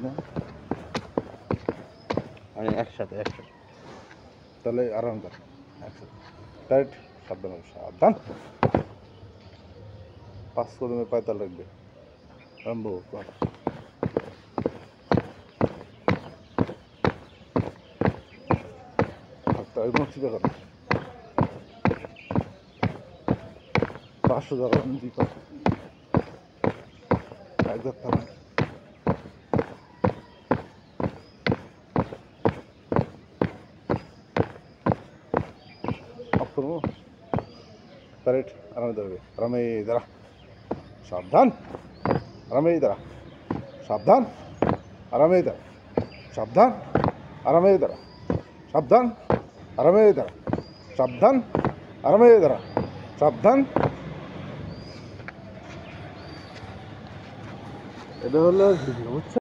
না আমি একসাথে তাহলে আরাম কর একসাথে টাইট সাবধান সাবধান 5 কদমে পায়তাল রাখবে আরম্ভ কর একদম সিধা কর 500 টাকা দিই কর একদম থামেন অফ করবো টাইট আরামে ধরবে আরামে দাঁড়া সাবধান আরামে দাঁড়া সাবধান আরামে দাঁড়া সাবধান আরামে দাঁড়া সাবধান আরামে দাঁড়া সাবধান আরামে দাঁড়া সাবধান এটা হলো ভিডিও বুঝছো।